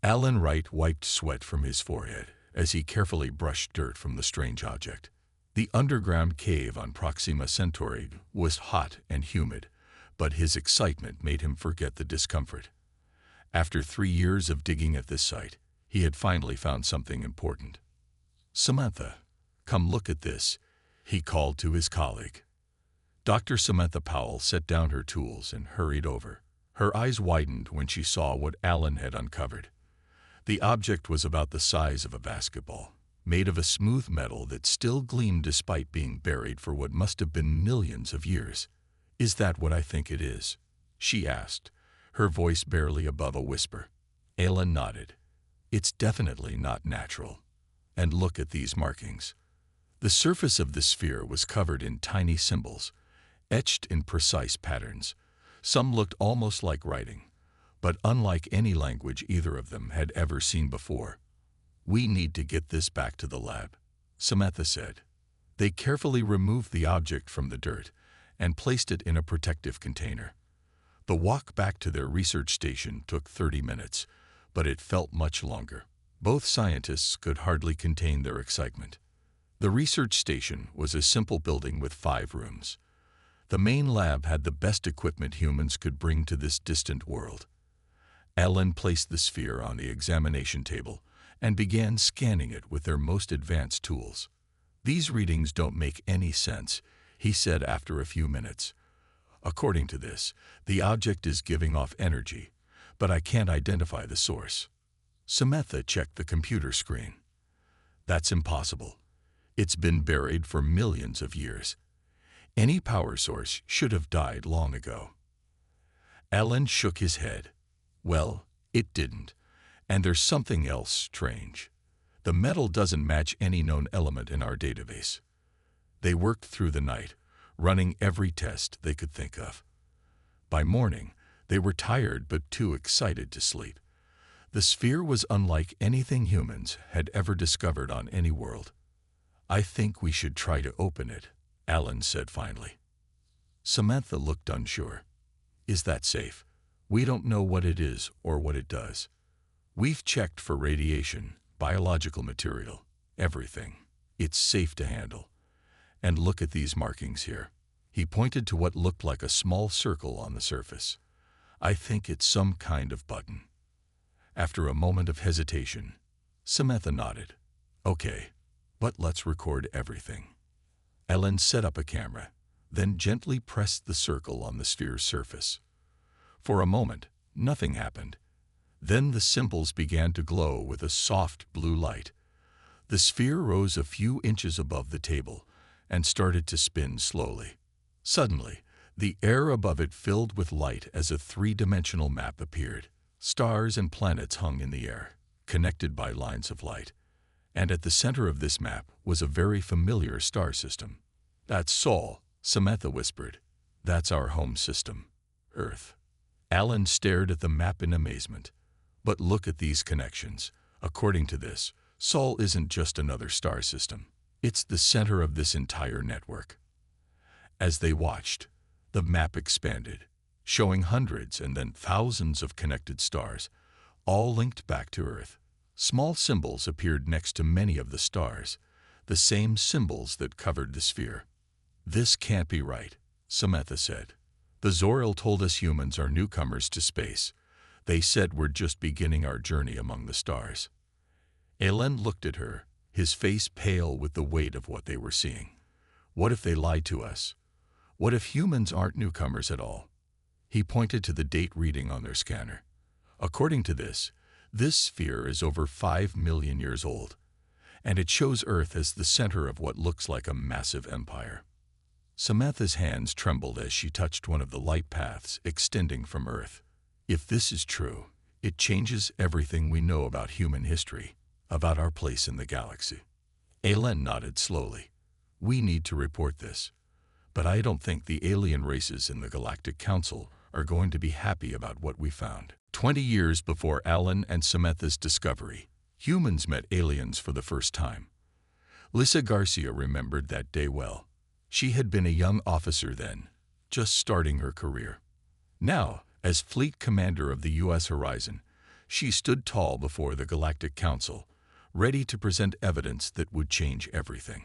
Alan Wright wiped sweat from his forehead as he carefully brushed dirt from the strange object. The underground cave on Proxima Centauri was hot and humid, but his excitement made him forget the discomfort. After 3 years of digging at this site, he had finally found something important. "Samantha, come look at this," he called to his colleague. Dr. Samantha Powell set down her tools and hurried over. Her eyes widened when she saw what Alan had uncovered. The object was about the size of a basketball, made of a smooth metal that still gleamed despite being buried for what must have been millions of years. "Is that what I think it is?" she asked, her voice barely above a whisper. Alan nodded. "It's definitely not natural. And look at these markings." The surface of the sphere was covered in tiny symbols, etched in precise patterns. Some looked almost like writing, but unlike any language either of them had ever seen before. "We need to get this back to the lab," Samantha said. They carefully removed the object from the dirt and placed it in a protective container. The walk back to their research station took 30 minutes, but it felt much longer. Both scientists could hardly contain their excitement. The research station was a simple building with 5 rooms. The main lab had the best equipment humans could bring to this distant world. Alan placed the sphere on the examination table and began scanning it with their most advanced tools. "These readings don't make any sense," he said after a few minutes. "According to this, the object is giving off energy, but I can't identify the source." Samantha checked the computer screen. "That's impossible. It's been buried for millions of years. Any power source should have died long ago." Alan shook his head. "Well, it didn't. And there's something else strange. The metal doesn't match any known element in our database." They worked through the night, running every test they could think of. By morning, they were tired but too excited to sleep. The sphere was unlike anything humans had ever discovered on any world. "I think we should try to open it," Alan said finally. Samantha looked unsure. "Is that safe? We don't know what it is or what it does. We've checked for radiation, biological material, everything. It's safe to handle. And look at these markings here." He pointed to what looked like a small circle on the surface. "I think it's some kind of button." After a moment of hesitation, Samantha nodded. "Okay, but let's record everything." Ellen set up a camera, then gently pressed the circle on the sphere's surface. For a moment, nothing happened. Then the symbols began to glow with a soft blue light. The sphere rose a few inches above the table and started to spin slowly. Suddenly, the air above it filled with light as a 3-dimensional map appeared. Stars and planets hung in the air, connected by lines of light. And at the center of this map was a very familiar star system. "That's Sol," Samantha whispered. "That's our home system, Earth." Alan stared at the map in amazement. "But look at these connections. According to this, Sol isn't just another star system. It's the center of this entire network." As they watched, the map expanded, showing hundreds and then thousands of connected stars, all linked back to Earth. Small symbols appeared next to many of the stars, the same symbols that covered the sphere. "This can't be right," Samantha said. "The Zoril told us humans are newcomers to space. They said we're just beginning our journey among the stars." Alan looked at her, his face pale with the weight of what they were seeing. What if they lied to us? What if humans aren't newcomers at all? He pointed to the date reading on their scanner. "According to this sphere is over 5 million years old, and it shows Earth as the center of what looks like a massive empire." Samantha's hands trembled as she touched one of the light paths extending from Earth. "If this is true, it changes everything we know about human history, about our place in the galaxy." Alan nodded slowly. "We need to report this. But I don't think the alien races in the Galactic Council are going to be happy about what we found." 20 years before Alan and Samantha's discovery, humans met aliens for the first time. Lisa Garcia remembered that day well. She had been a young officer then, just starting her career. Now, as fleet commander of the U.S. Horizon, She stood tall before the Galactic Council, ready to present evidence that would change everything.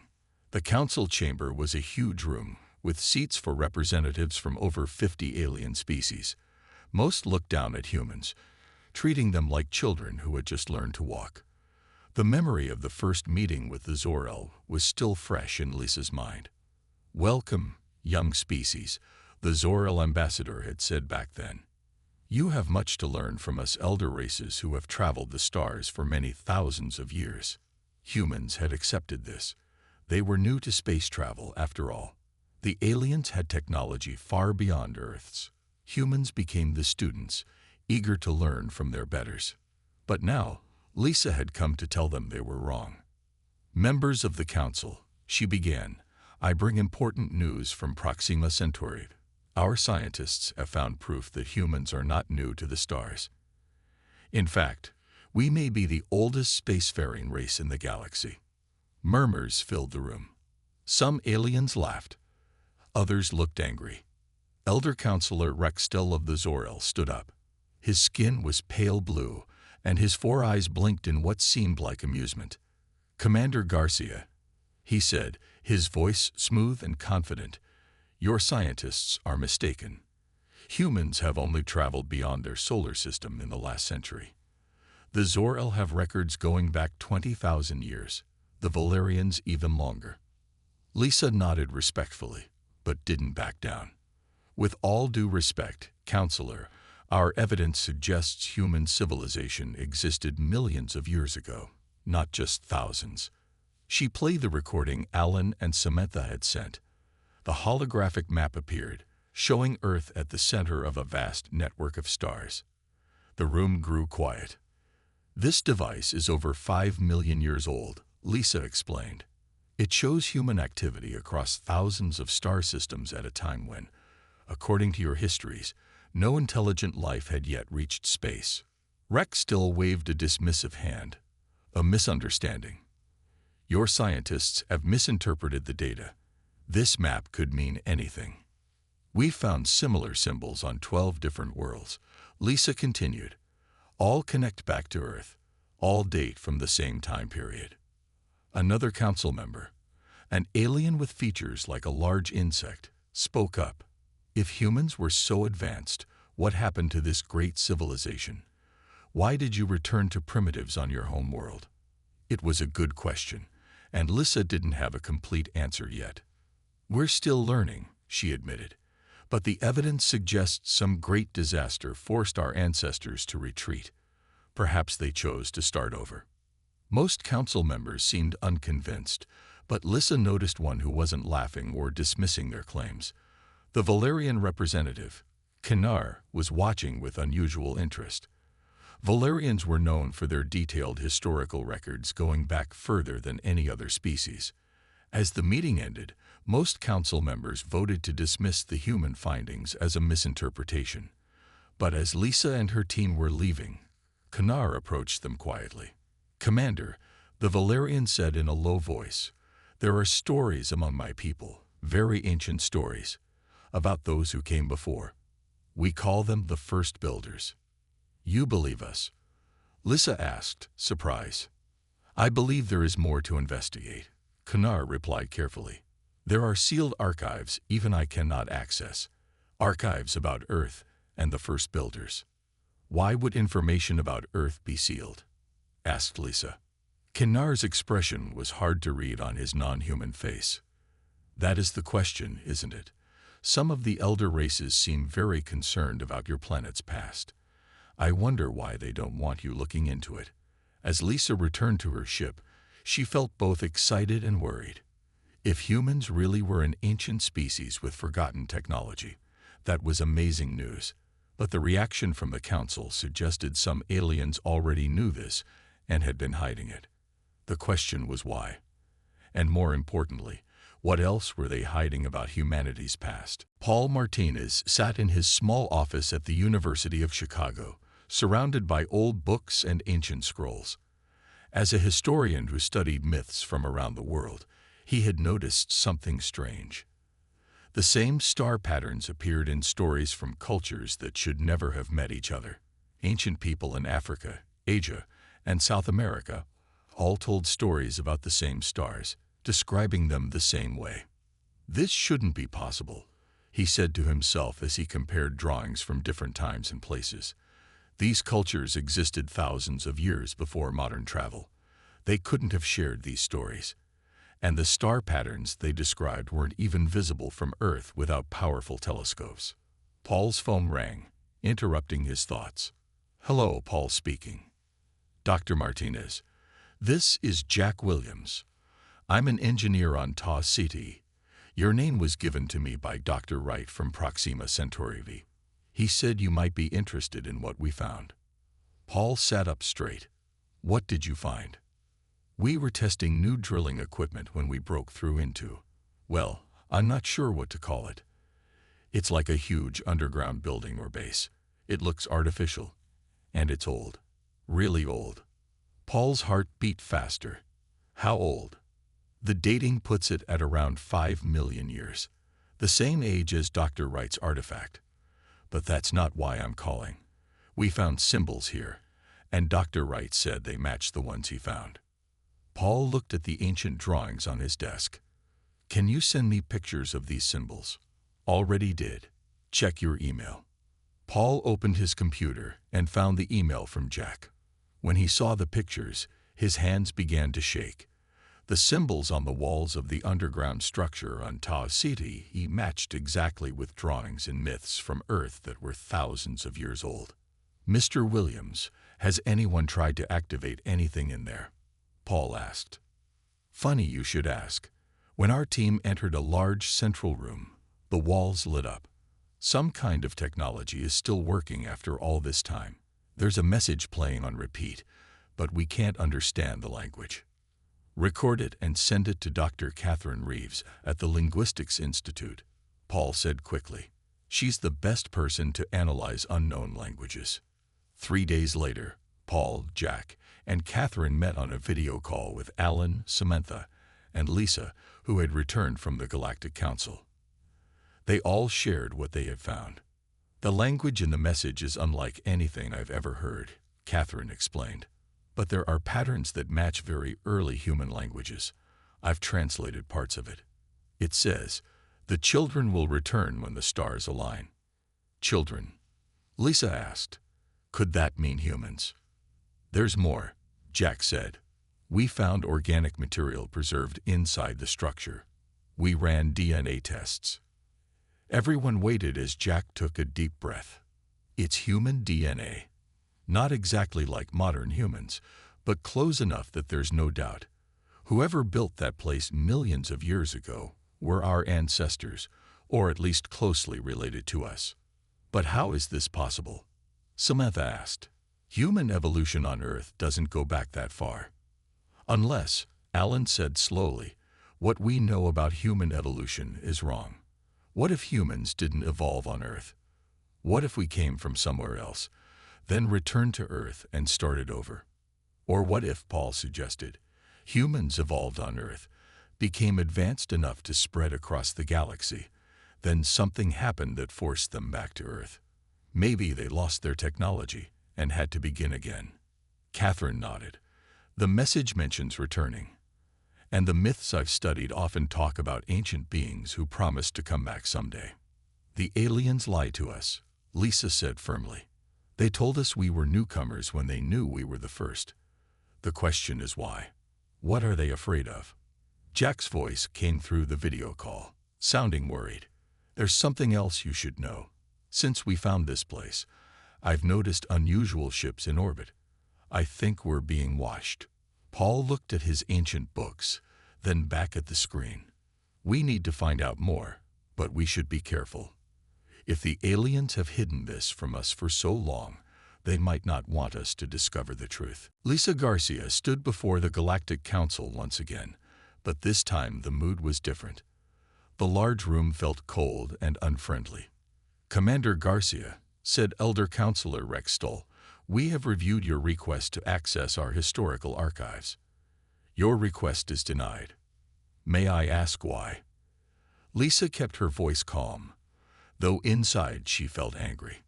The council chamber was a huge room, with seats for representatives from over 50 alien species. Most looked down at humans, treating them like children who had just learned to walk. The memory of the first meeting with the Zor-El was still fresh in Lisa's mind. "Welcome, young species," the Zor-El ambassador had said back then. "You have much to learn from us elder races who have traveled the stars for many thousands of years." Humans had accepted this. They were new to space travel, after all. The aliens had technology far beyond Earth's. Humans became the students, eager to learn from their betters. But now, Lisa had come to tell them they were wrong. "Members of the council," she began, "I bring important news from Proxima Centauri. Our scientists have found proof that humans are not new to the stars. In fact, we may be the oldest spacefaring race in the galaxy." Murmurs filled the room. Some aliens laughed. Others looked angry. Elder Counselor Rextel of the Zor-El stood up. His skin was pale blue, and his 4 eyes blinked in what seemed like amusement. "Commander Garcia," he said, his voice smooth and confident, "your scientists are mistaken. Humans have only traveled beyond their solar system in the last century. The Zor-El have records going back 20,000 years, the Valerians even longer." Lisa nodded respectfully, but didn't back down. "With all due respect, Counselor, our evidence suggests human civilization existed millions of years ago, not just thousands." She played the recording Alan and Samantha had sent. The holographic map appeared, showing Earth at the center of a vast network of stars. The room grew quiet. "This device is over 5 million years old," Lisa explained. "It shows human activity across thousands of star systems at a time when, according to your histories, no intelligent life had yet reached space." Rex still waved a dismissive hand. "A misunderstanding. Your scientists have misinterpreted the data. This map could mean anything. We found similar symbols on 12 different worlds," Lisa continued. "All connect back to Earth. All date from the same time period." Another council member, an alien with features like a large insect, spoke up. "If humans were so advanced, what happened to this great civilization? Why did you return to primitives on your home world?" It was a good question, and Lisa didn't have a complete answer yet. "We're still learning," she admitted, "but the evidence suggests some great disaster forced our ancestors to retreat. Perhaps they chose to start over." Most council members seemed unconvinced, but Lisa noticed one who wasn't laughing or dismissing their claims. The Valerian representative, Kinar, was watching with unusual interest. Valerians were known for their detailed historical records going back further than any other species. As the meeting ended, most council members voted to dismiss the human findings as a misinterpretation. But as Lisa and her team were leaving, Kinar approached them quietly. "Commander," the Valerian said in a low voice, "there are stories among my people, very ancient stories, about those who came before. We call them the first builders. You believe us?" Lisa asked, surprised. "I believe there is more to investigate," Kinar replied carefully. "There are sealed archives even I cannot access, archives about Earth and the first builders." "Why would information about Earth be sealed?" asked Lisa. Kinar's expression was hard to read on his non-human face. "That is the question, isn't it? Some of the elder races seem very concerned about your planet's past. I wonder why they don't want you looking into it." As Lisa returned to her ship, she felt both excited and worried. If humans really were an ancient species with forgotten technology, that was amazing news. But the reaction from the council suggested some aliens already knew this and had been hiding it. The question was why. And more importantly, what else were they hiding about humanity's past? Paul Martinez sat in his small office at the University of Chicago, surrounded by old books and ancient scrolls. As a historian who studied myths from around the world, he had noticed something strange. The same star patterns appeared in stories from cultures that should never have met each other. Ancient people in Africa, Asia, and South America all told stories about the same stars, describing them the same way. This shouldn't be possible, he said to himself as he compared drawings from different times and places. These cultures existed thousands of years before modern travel. They couldn't have shared these stories. And the star patterns they described weren't even visible from Earth without powerful telescopes. Paul's phone rang, interrupting his thoughts. "Hello," Paul speaking. "Dr. Martinez, this is Jack Williams. I'm an engineer on Taw City. Your name was given to me by Dr. Wright from Proxima Centauri V. He said you might be interested in what we found." Paul sat up straight. "What did you find?" "We were testing new drilling equipment when we broke through into, well, I'm not sure what to call it. It's like a huge underground building or base. It looks artificial. And it's old. Really old." Paul's heart beat faster. "How old?" "The dating puts it at around 5 million years. The same age as Dr. Wright's artifact. But that's not why I'm calling. We found symbols here, and Dr. Wright said they matched the ones he found." Paul looked at the ancient drawings on his desk. "Can you send me pictures of these symbols?" "Already did. Check your email." Paul opened his computer and found the email from Jack. When he saw the pictures, his hands began to shake. The symbols on the walls of the underground structure on Taw City matched exactly with drawings and myths from Earth that were thousands of years old. "Mr. Williams, has anyone tried to activate anything in there?" Paul asked. "Funny you should ask. When our team entered a large central room, the walls lit up. Some kind of technology is still working after all this time. There's a message playing on repeat, but we can't understand the language." "Record it and send it to Dr. Catherine Reeves at the Linguistics Institute," Paul said quickly. "She's the best person to analyze unknown languages." 3 days later, Paul, Jack, and Catherine met on a video call with Alan, Samantha, and Lisa, who had returned from the Galactic Council. They all shared what they had found. "The language in the message is unlike anything I've ever heard," Catherine explained. "But there are patterns that match very early human languages. I've translated parts of it. It says, 'The children will return when the stars align.'" "Children?" Lisa asked. "Could that mean humans?" "There's more," Jack said. "We found organic material preserved inside the structure. We ran DNA tests." Everyone waited as Jack took a deep breath. "It's human DNA. Not exactly like modern humans, but close enough that there's no doubt. Whoever built that place millions of years ago were our ancestors, or at least closely related to us." "But how is this possible?" Samantha asked. "Human evolution on Earth doesn't go back that far." "Unless," Alan said slowly, "what we know about human evolution is wrong. What if humans didn't evolve on Earth? What if we came from somewhere else, then returned to Earth and started over? Or what if," Paul suggested, "humans evolved on Earth, became advanced enough to spread across the galaxy, then something happened that forced them back to Earth? Maybe they lost their technology and had to begin again." Catherine nodded. "The message mentions returning. And the myths I've studied often talk about ancient beings who promised to come back someday." "The aliens lie to us," Lisa said firmly. "They told us we were newcomers when they knew we were the first. The question is why? What are they afraid of?" Jack's voice came through the video call, sounding worried. "There's something else you should know. Since we found this place, I've noticed unusual ships in orbit. I think we're being watched." Paul looked at his ancient books, then back at the screen. "We need to find out more, but we should be careful. If the aliens have hidden this from us for so long, they might not want us to discover the truth." Lisa Garcia stood before the Galactic Council once again, but this time the mood was different. The large room felt cold and unfriendly. "Commander Garcia," said Elder Counselor Rex Stoll, "we have reviewed your request to access our historical archives. Your request is denied. May I ask why?" Lisa kept her voice calm, though inside she felt angry.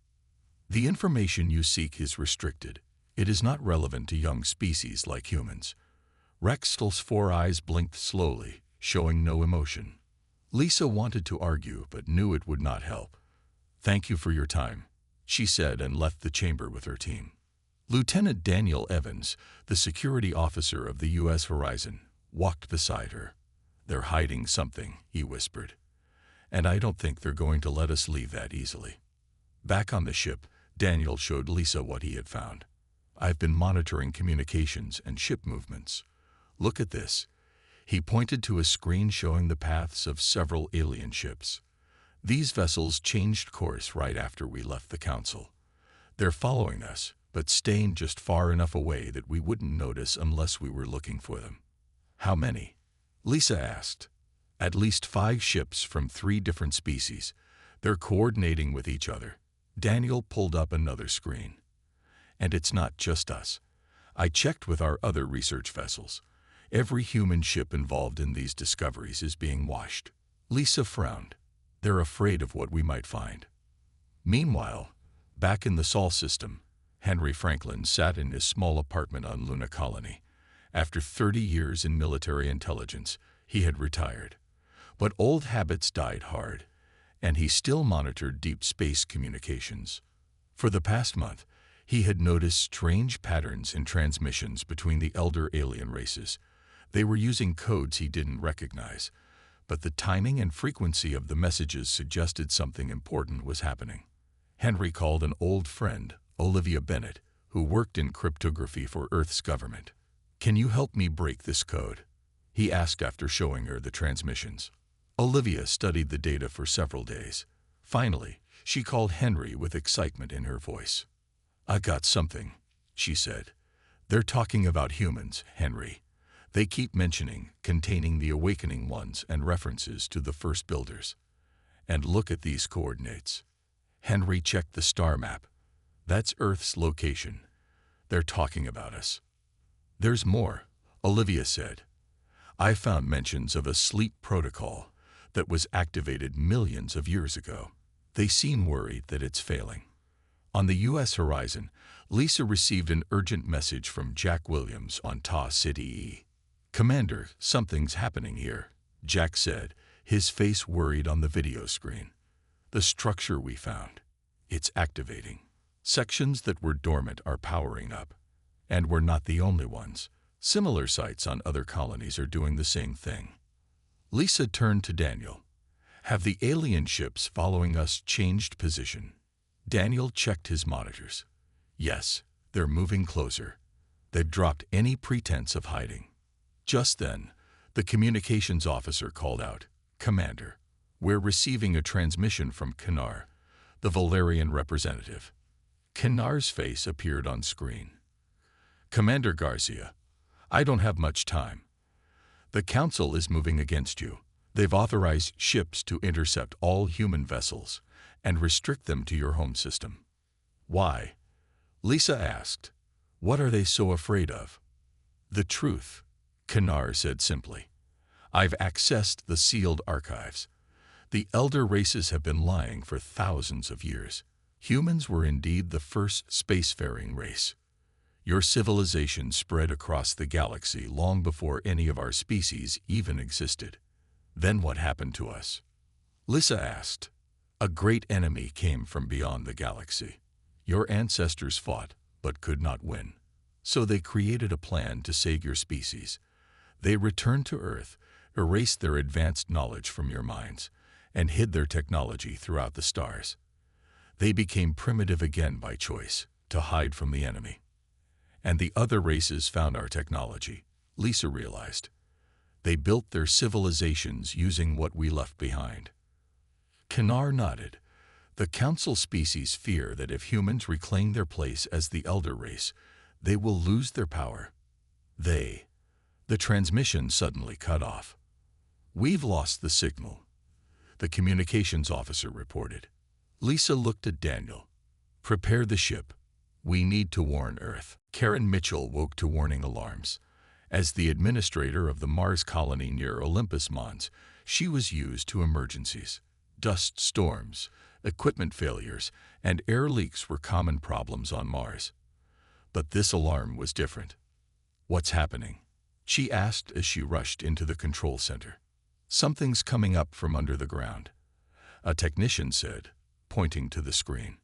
The information you seek is restricted. It is not relevant to young species like humans. Rextel's 4 eyes blinked slowly, showing no emotion. Lisa wanted to argue, but knew it would not help. "Thank you for your time," she said, and left the chamber with her team. Lieutenant Daniel Evans, the security officer of the U.S. Horizon, walked beside her. "They're hiding something," he whispered. "And I don't think they're going to let us leave that easily." Back on the ship, Daniel showed Lisa what he had found. "I've been monitoring communications and ship movements. Look at this." He pointed to a screen showing the paths of several alien ships. "These vessels changed course right after we left the Council. They're following us, but staying just far enough away that we wouldn't notice unless we were looking for them." "How many?" Lisa asked. "At least 5 ships from 3 different species. They're coordinating with each other." Daniel pulled up another screen. "And it's not just us. I checked with our other research vessels. Every human ship involved in these discoveries is being watched." Lisa frowned. "They're afraid of what we might find." Meanwhile, back in the Sol system, Henry Franklin sat in his small apartment on Luna Colony. After 30 years in military intelligence, he had retired. But old habits died hard, and he still monitored deep space communications. For the past month, he had noticed strange patterns in transmissions between the elder alien races. They were using codes he didn't recognize, but the timing and frequency of the messages suggested something important was happening. Henry called an old friend, Olivia Bennett, who worked in cryptography for Earth's government. "Can you help me break this code?" he asked after showing her the transmissions. Olivia studied the data for several days. Finally, she called Henry with excitement in her voice. "I got something," she said. "They're talking about humans, Henry. They keep mentioning containing the awakening ones and references to the first builders. And look at these coordinates." Henry checked the star map. "That's Earth's location. They're talking about us." "There's more," Olivia said. "I found mentions of a sleep protocol that was activated millions of years ago. They seem worried that it's failing." On the U.S. horizon, Lisa received an urgent message from Jack Williams on Ta City E. "Commander, something's happening here," Jack said, his face worried on the video screen. "The structure we found. It's activating. Sections that were dormant are powering up. And we're not the only ones. Similar sites on other colonies are doing the same thing." Lisa turned to Daniel. "Have the alien ships following us changed position?" Daniel checked his monitors. "Yes, they're moving closer. They've dropped any pretense of hiding." Just then, the communications officer called out, "Commander, we're receiving a transmission from Kanar, the Valerian representative." Kanar's face appeared on screen. "Commander Garcia, I don't have much time. The Council is moving against you. They've authorized ships to intercept all human vessels and restrict them to your home system." "Why?" Lisa asked. "What are they so afraid of?" "The truth," Kanar said simply. "I've accessed the sealed archives. The elder races have been lying for thousands of years. Humans were indeed the first spacefaring race. Your civilization spread across the galaxy long before any of our species even existed. Then what happened to us?" Lisa asked. "A great enemy came from beyond the galaxy. Your ancestors fought, but could not win. So they created a plan to save your species. They returned to Earth, erased their advanced knowledge from your minds, and hid their technology throughout the stars. They became primitive again by choice, to hide from the enemy. And the other races found our technology," Lisa realized. "They built their civilizations using what we left behind." Kanar nodded. "The Council species fear that if humans reclaim their place as the elder race, they will lose their power. The transmission suddenly cut off. "We've lost the signal," the communications officer reported. Lisa looked at Daniel. "Prepare the ship. We need to warn Earth." Karen Mitchell woke to warning alarms. As the administrator of the Mars colony near Olympus Mons, she was used to emergencies. Dust storms, Equipment failures and air leaks were common problems on Mars. But this alarm was different. "What's happening?" she asked as she rushed into the control center. "Something's coming up from under the ground," a technician said, pointing to the screen.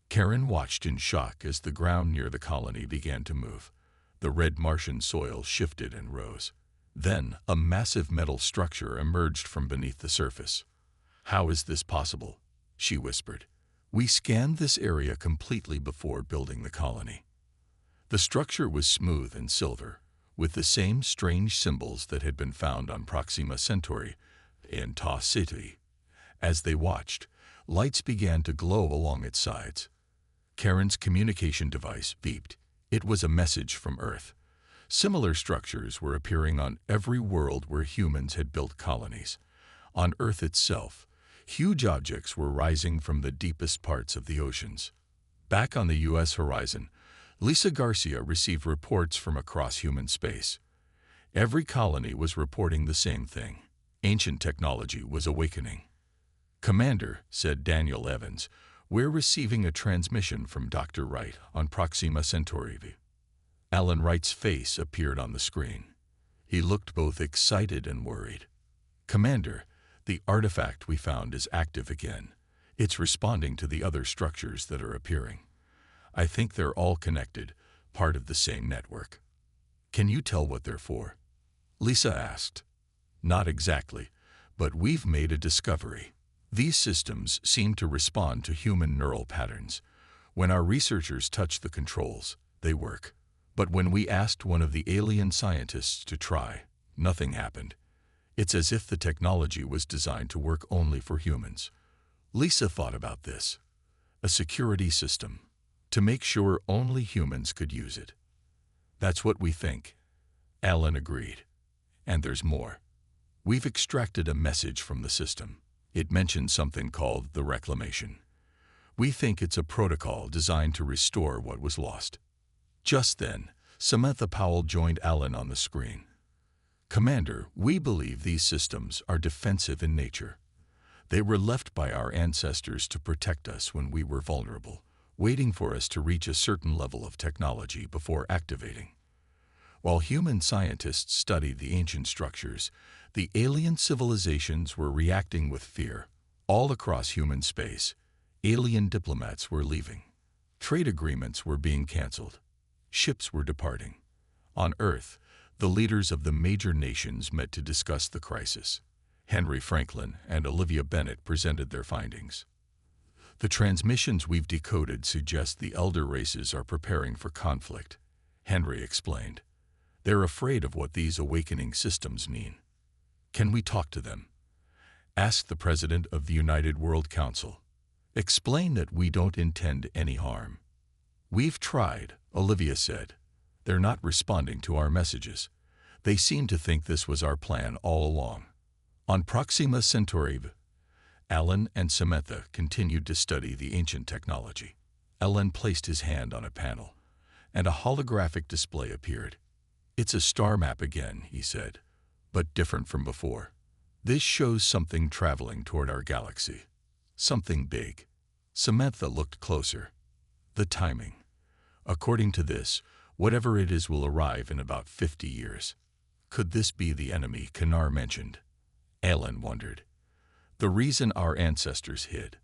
Karen watched in shock as the ground near the colony began to move. The red Martian soil shifted and rose. Then, a massive metal structure emerged from beneath the surface. "How is this possible?" she whispered. "We scanned this area completely before building the colony." The structure was smooth and silver, with the same strange symbols that had been found on Proxima Centauri and Tau Ceti. As they watched, lights began to glow along its sides. Karen's communication device beeped. It was a message from Earth. Similar structures were appearing on every world where humans had built colonies. On Earth itself, huge objects were rising from the deepest parts of the oceans. Back on the U.S. horizon, Lisa Garcia received reports from across human space. Every colony was reporting the same thing. Ancient technology was awakening. "Commander," said Daniel Evans, "we're receiving a transmission from Dr. Wright on Proxima Centauri." Alan Wright's face appeared on the screen. He looked both excited and worried. "Commander, the artifact we found is active again. It's responding to the other structures that are appearing. I think they're all connected, part of the same network." "Can you tell what they're for?" Lisa asked. "Not exactly, but we've made a discovery. These systems seem to respond to human neural patterns. When our researchers touch the controls, they work. But when we asked one of the alien scientists to try, nothing happened. It's as if the technology was designed to work only for humans." Lisa thought about this. A security system, to make sure only humans could use it. "That's what we think," Alan agreed. "And there's more. We've extracted a message from the system. It mentions something called the Reclamation. We think it's a protocol designed to restore what was lost." Just then, Samantha Powell joined Alan on the screen. "Commander, we believe these systems are defensive in nature. They were left by our ancestors to protect us when we were vulnerable, waiting for us to reach a certain level of technology before activating. While human scientists studied the ancient structures, the alien civilizations were reacting with fear. All across human space, alien diplomats were leaving. Trade agreements were being canceled. Ships were departing. On Earth, the leaders of the major nations met to discuss the crisis. Henry Franklin and Olivia Bennett presented their findings. "The transmissions we've decoded suggest the elder races are preparing for conflict," Henry explained. "They're afraid of what these awakening systems mean." "Can we talk to them?" asked the president of the United World Council. "Explain that we don't intend any harm." "We've tried," Olivia said. "They're not responding to our messages. They seem to think this was our plan all along." On Proxima Centauri, Alan and Samantha continued to study the ancient technology. Alan placed his hand on a panel, and a holographic display appeared. "It's a star map again," he said, "but different from before. This shows something traveling toward our galaxy. Something big." Samantha looked closer. "The timing. According to this, whatever it is will arrive in about 50 years. Could this be the enemy Kanar mentioned?" Alan wondered. "The reason our ancestors hid."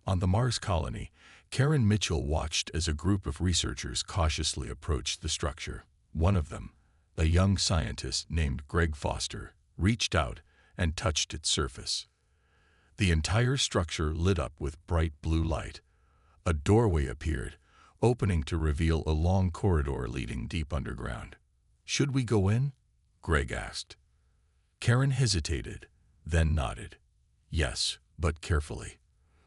On the Mars colony, Karen Mitchell watched as a group of researchers cautiously approached the structure. One of them, a young scientist named Greg Foster, reached out and touched its surface. The entire structure lit up with bright blue light. A doorway appeared, opening to reveal a long corridor leading deep underground. "Should we go in?" Greg asked. Karen hesitated, then nodded. "Yes, but carefully.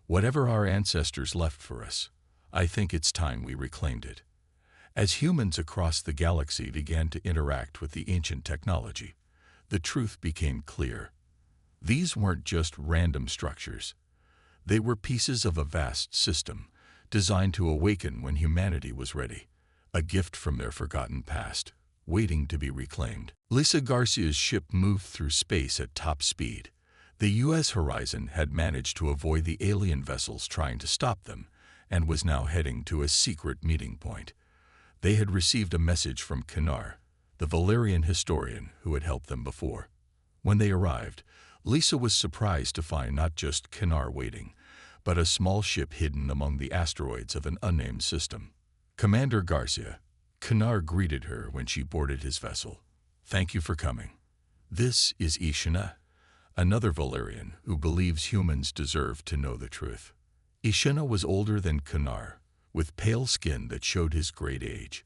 Whatever our ancestors left for us, I think it's time we reclaimed it." As humans across the galaxy began to interact with the ancient technology, the truth became clear. These weren't just random structures. They were pieces of a vast system, designed to awaken when humanity was ready, a gift from their forgotten past, waiting to be reclaimed. Lisa Garcia's ship moved through space at top speed. The U.S. Horizon had managed to avoid the alien vessels trying to stop them and was now heading to a secret meeting point. They had received a message from Kanar, the Valerian historian who had helped them before. When they arrived, Lisa was surprised to find not just Kanar waiting, but a small ship hidden among the asteroids of an unnamed system. Commander Garcia, Kanar greeted her when she boarded his vessel. "Thank you for coming. This is Ishina, another Valerian who believes humans deserve to know the truth." Ishina was older than Kanar, with pale skin that showed his great age.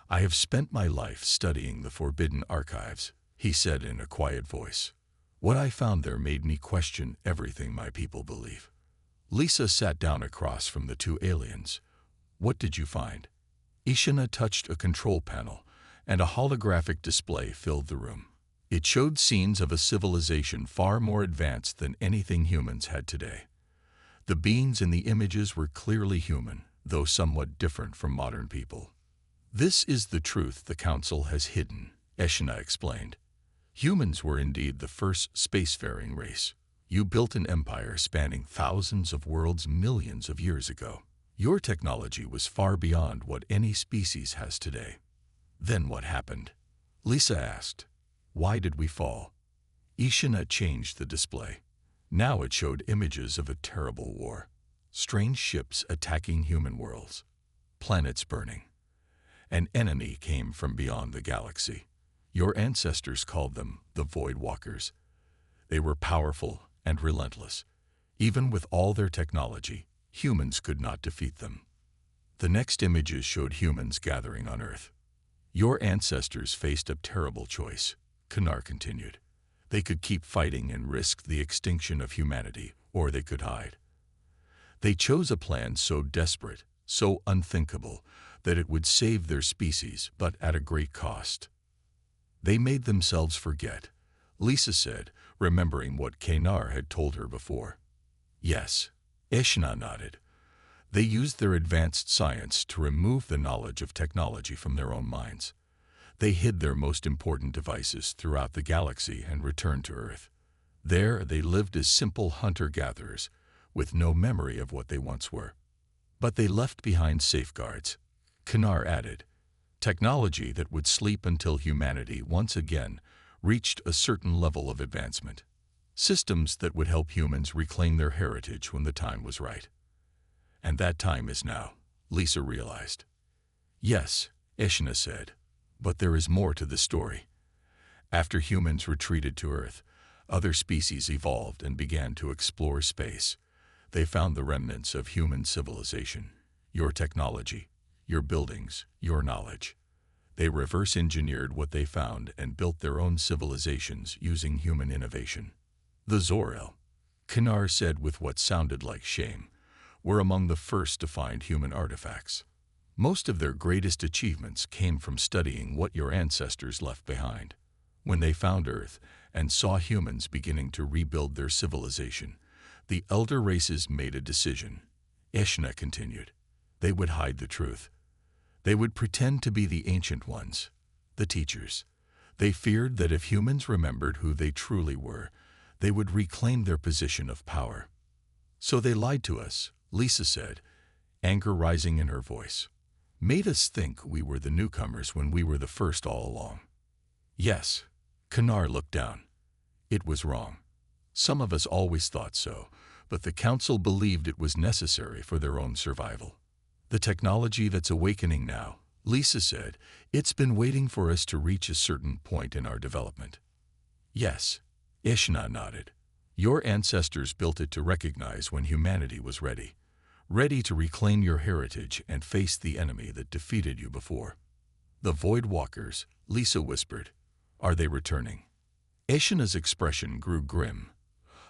"I have spent my life studying the forbidden archives," he said in a quiet voice. "What I found there made me question everything my people believe." Lisa sat down across from the two aliens. "What did you find?" Ishina touched a control panel, and a holographic display filled the room. It showed scenes of a civilization far more advanced than anything humans had today. The beings in the images were clearly human, though somewhat different from modern people. "This is the truth the Council has hidden," Ishina explained. "Humans were indeed the first spacefaring race. You built an empire spanning thousands of worlds millions of years ago. Your technology was far beyond what any species has today." "Then what happened?" Lisa asked. "Why did we fall?" Ishina changed the display. Now it showed images of a terrible war. Strange ships attacking human worlds. Planets burning. An enemy came from beyond the galaxy. Your ancestors called them the Void Walkers. They were powerful and relentless. Even with all their technology, humans could not defeat them. The next images showed humans gathering on Earth. Your ancestors faced a terrible choice, Kanar continued. They could keep fighting and risk the extinction of humanity, or they could hide. They chose a plan so desperate, so unthinkable, that it would save their species, but at a great cost. They made themselves forget, Lisa said, remembering what Kanar had told her before. "Yes," Ishina nodded. "They used their advanced science to remove the knowledge of technology from their own minds. They hid their most important devices throughout the galaxy and returned to Earth. There they lived as simple hunter-gatherers, with no memory of what they once were. But they left behind safeguards," Kanar added, "technology that would sleep until humanity once again reached a certain level of advancement. Systems that would help humans reclaim their heritage when the time was right. And that time is now," Lisa realized. "Yes," Ishina said, "but there is more to the story. After humans retreated to Earth, other species evolved and began to explore space. They found the remnants of human civilization, your technology, your buildings, your knowledge. They reverse-engineered what they found and built their own civilizations using human innovation. The Zor-El," Kanar said with what sounded like shame, "were among the first to find human artifacts. Most of their greatest achievements came from studying what your ancestors left behind. When they found Earth and saw humans beginning to rebuild their civilization, the elder races made a decision," Ishina continued. "They would hide the truth. They would pretend to be the ancient ones, the teachers. They feared that if humans remembered who they truly were, they would reclaim their position of power. So they lied to us," Lisa said, anger rising in her voice. "Made us think we were the newcomers when we were the first all along." "Yes," Kanar looked down. "It was wrong. Some of us always thought so, but the Council believed it was necessary for their own survival. The technology that's awakening now," Lisa said, "it's been waiting for us to reach a certain point in our development." "Yes," Ishina nodded. "Your ancestors built it to recognize when humanity was ready. Ready to reclaim your heritage and face the enemy that defeated you before." "The Void Walkers," Lisa whispered. "Are they returning?" Ishina's expression grew grim.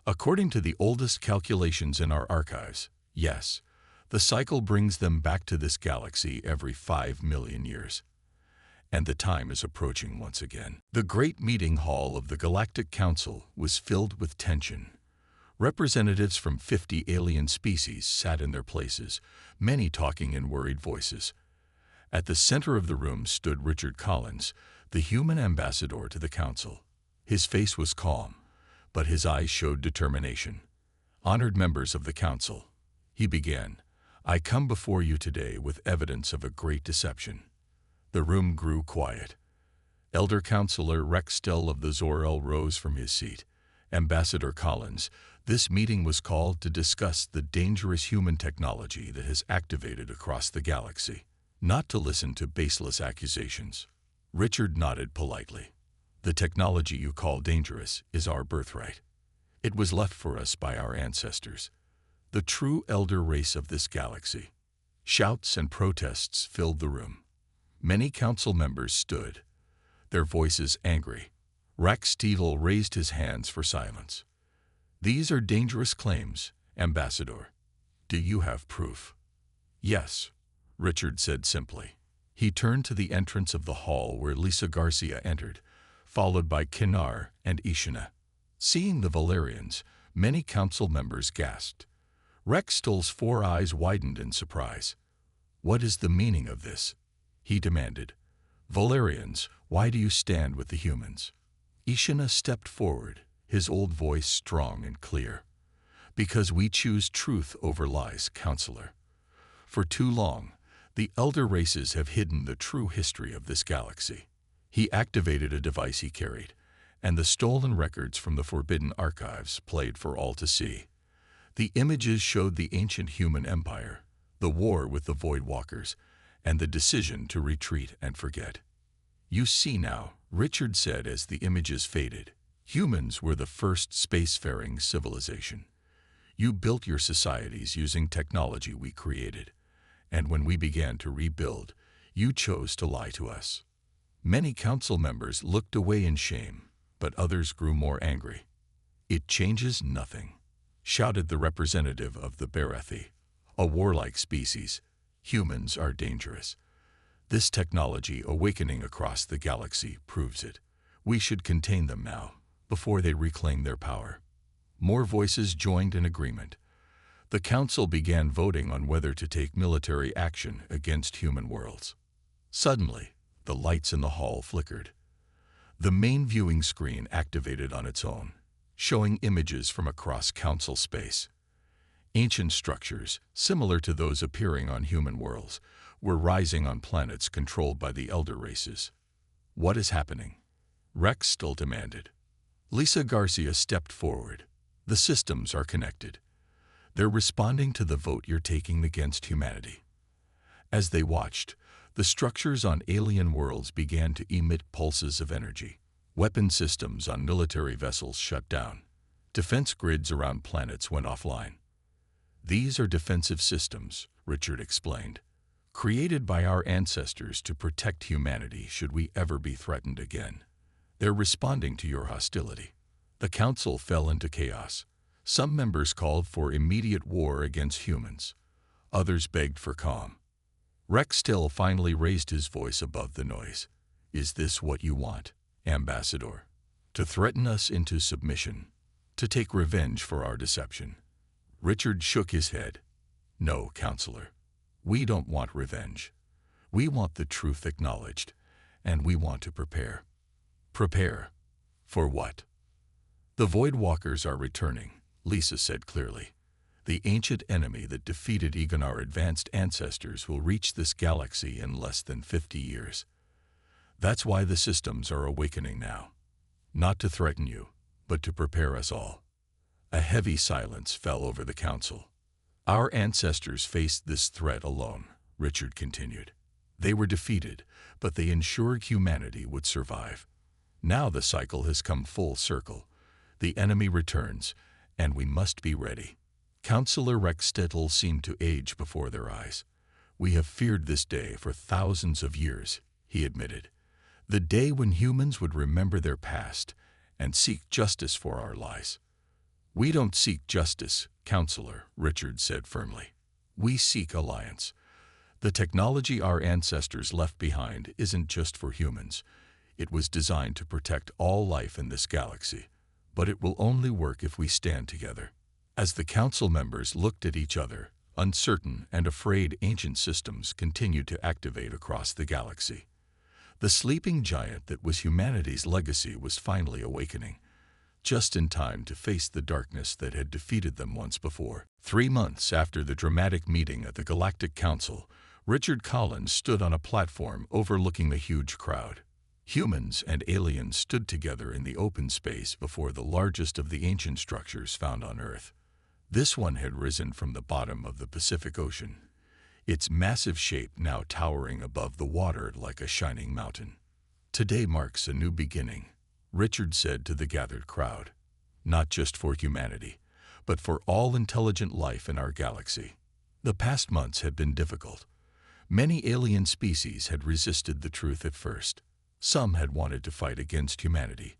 "According to the oldest calculations in our archives, yes. The cycle brings them back to this galaxy every 5 million years. And the time is approaching once again." The great meeting hall of the Galactic Council was filled with tension. Representatives from 50 alien species sat in their places, many talking in worried voices. At the center of the room stood Richard Collins, the human ambassador to the Council. His face was calm, but his eyes showed determination. "Honored members of the council," he began, "I come before you today with evidence of a great deception." The room grew quiet. Elder Counselor Rex Stell of the Zor-El rose from his seat. "Ambassador Collins, this meeting was called to discuss the dangerous human technology that has activated across the galaxy, not to listen to baseless accusations." Richard nodded politely. "The technology you call dangerous is our birthright. It was left for us by our ancestors, the true elder race of this galaxy." Shouts and protests filled the room. Many council members stood, their voices angry. Rex Stell raised his hands for silence. "These are dangerous claims, Ambassador. Do you have proof?" "Yes," Richard said simply. He turned to the entrance of the hall where Lisa Garcia entered, followed by Kinar and Ishina. Seeing the Valerians, many council members gasped. Rex Stell's 4 eyes widened in surprise. "What is the meaning of this?" he demanded. "Valerians, why do you stand with the humans?" Ishina stepped forward, his old voice strong and clear. "Because we choose truth over lies, Counselor. For too long, the elder races have hidden the true history of this galaxy." He activated a device he carried, and the stolen records from the Forbidden Archives played for all to see. The images showed the ancient human empire, the war with the Void Walkers, and the decision to retreat and forget. "You see now," Richard said as the images faded, "humans were the first spacefaring civilization. You built your societies using technology we created, and when we began to rebuild, you chose to lie to us." Many council members looked away in shame, but others grew more angry. "It changes nothing," shouted the representative of the Berethi, a warlike species. "Humans are dangerous. This technology awakening across the galaxy proves it. We should contain them now, before they reclaim their power." More voices joined in agreement. The council began voting on whether to take military action against human worlds. Suddenly, the lights in the hall flickered. The main viewing screen activated on its own, showing images from across council space. Ancient structures, similar to those appearing on human worlds, were rising on planets controlled by the elder races. "What is happening?" Rex Stell demanded. Lisa Garcia stepped forward. "The systems are connected. They're responding to the vote you're taking against humanity." As they watched, the structures on alien worlds began to emit pulses of energy. Weapon systems on military vessels shut down. Defense grids around planets went offline. "These are defensive systems," Richard explained, "created by our ancestors to protect humanity should we ever be threatened again. They're responding to your hostility." The council fell into chaos. Some members called for immediate war against humans. Others begged for calm. Rex Stell finally raised his voice above the noise. "Is this what you want, Ambassador? To threaten us into submission? To take revenge for our deception?" Richard shook his head. "No, Counselor. We don't want revenge. We want the truth acknowledged, and we want to prepare." "Prepare? For what?" "The Void Walkers are returning," Lisa said clearly. "The ancient enemy that defeated Egon, our advanced ancestors, will reach this galaxy in less than 50 years. That's why the systems are awakening now. Not to threaten you, but to prepare us all." A heavy silence fell over the council. "Our ancestors faced this threat alone," Richard continued. "They were defeated, but they ensured humanity would survive. Now the cycle has come full circle. The enemy returns, and we must be ready." Counselor Rex Stell seemed to age before their eyes. "We have feared this day for thousands of years," he admitted. "The day when humans would remember their past and seek justice for our lies." "We don't seek justice, Counselor," Richard said firmly. "We seek alliance. The technology our ancestors left behind isn't just for humans. It was designed to protect all life in this galaxy, but it will only work if we stand together." As the council members looked at each other, uncertain and afraid, ancient systems continued to activate across the galaxy. The sleeping giant that was humanity's legacy was finally awakening. just in time to face the darkness that had defeated them once before. 3 months after the dramatic meeting at the Galactic Council, Richard Collins stood on a platform overlooking the huge crowd. Humans and aliens stood together in the open space before the largest of the ancient structures found on Earth. This one had risen from the bottom of the Pacific Ocean, its massive shape now towering above the water like a shining mountain. "Today marks a new beginning," Richard said to the gathered crowd. "Not just for humanity, but for all intelligent life in our galaxy." The past months had been difficult. Many alien species had resisted the truth at first. Some had wanted to fight against humanity,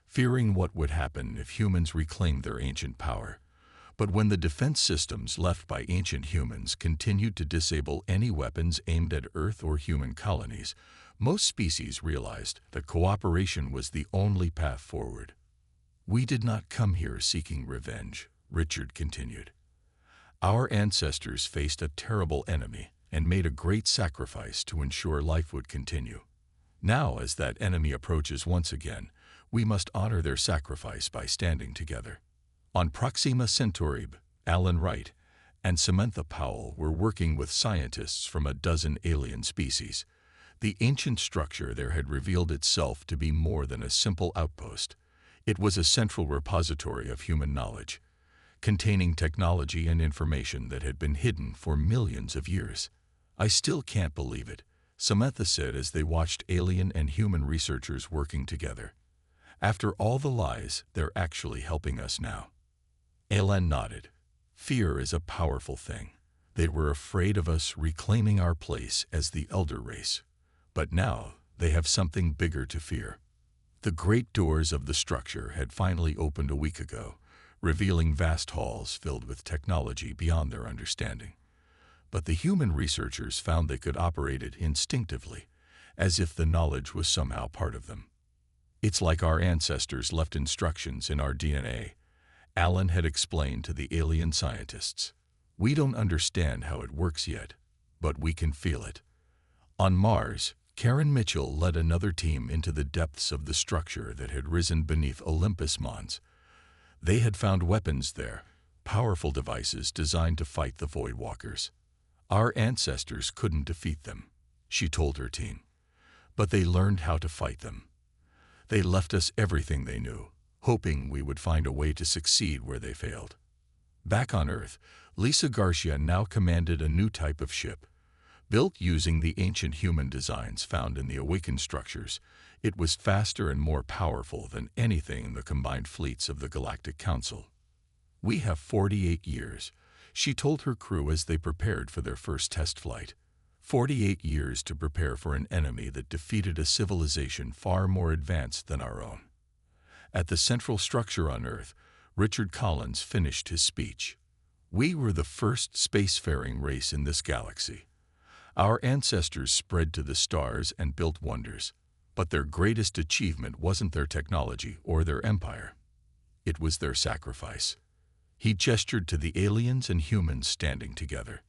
fearing what would happen if humans reclaimed their ancient power. But when the defense systems left by ancient humans continued to disable any weapons aimed at Earth or human colonies, most species realized that cooperation was the only path forward. "We did not come here seeking revenge," Richard continued. "Our ancestors faced a terrible enemy and made a great sacrifice to ensure life would continue. Now, as that enemy approaches once again, we must honor their sacrifice by standing together." On Proxima Centauri, Alan Wright and Samantha Powell were working with scientists from a dozen alien species. The ancient structure there had revealed itself to be more than a simple outpost. It was a central repository of human knowledge, containing technology and information that had been hidden for millions of years. "I still can't believe it," Samantha said as they watched alien and human researchers working together. "After all the lies, they're actually helping us now." Alan nodded. "Fear is a powerful thing. They were afraid of us reclaiming our place as the elder race. But now they have something bigger to fear." The great doors of the structure had finally opened a week ago, revealing vast halls filled with technology beyond their understanding. But the human researchers found they could operate it instinctively, as if the knowledge was somehow part of them. "It's like our ancestors left instructions in our DNA," Alan had explained to the alien scientists. "We don't understand how it works yet, but we can feel it." On Mars, Karen Mitchell led another team into the depths of the structure that had risen beneath Olympus Mons. They had found weapons there, powerful devices designed to fight the Void Walkers. "Our ancestors couldn't defeat them," she told her team, "but they learned how to fight them. They left us everything they knew, hoping we would find a way to succeed where they failed." Back on Earth, Lisa Garcia now commanded a new type of ship. Built using the ancient human designs found in the awakened structures, it was faster and more powerful than anything in the combined fleets of the Galactic Council. "We have 48 years, she told her crew as they prepared for their first test flight. 48 years to prepare for an enemy that defeated a civilization far more advanced than our own." At the central structure on Earth, Richard Collins finished his speech. "We were the first spacefaring race in this galaxy. Our ancestors spread to the stars and built wonders, but their greatest achievement wasn't their technology or their empire. It was their sacrifice." He gestured to the aliens and humans standing together.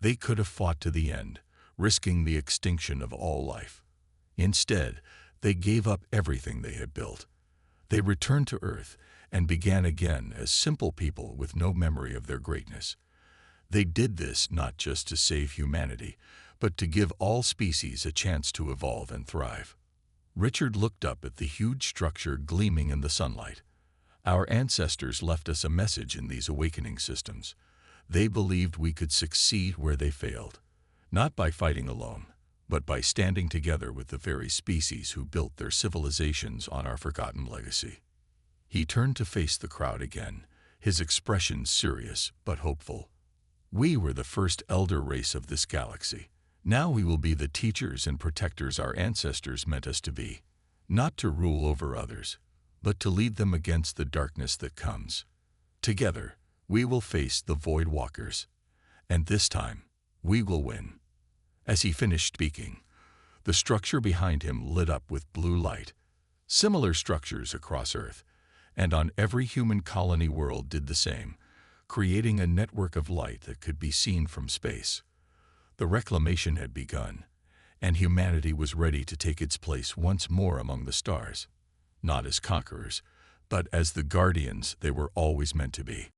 They could have fought to the end, risking the extinction of all life. Instead, they gave up everything they had built. They returned to Earth and began again as simple people with no memory of their greatness. They did this not just to save humanity, but to give all species a chance to evolve and thrive. Richard looked up at the huge structure gleaming in the sunlight. "Our ancestors left us a message in these awakening systems. They believed we could succeed where they failed, not by fighting alone, but by standing together with the very species who built their civilizations on our forgotten legacy." He turned to face the crowd again, his expression serious but hopeful. "We were the first elder race of this galaxy. Now we will be the teachers and protectors our ancestors meant us to be, not to rule over others, but to lead them against the darkness that comes. Together, we will face the Void Walkers, and this time, we will win." As he finished speaking, the structure behind him lit up with blue light. Similar structures across Earth, and on every human colony world did the same, creating a network of light that could be seen from space. The reclamation had begun, and humanity was ready to take its place once more among the stars, not as conquerors, but as the guardians they were always meant to be.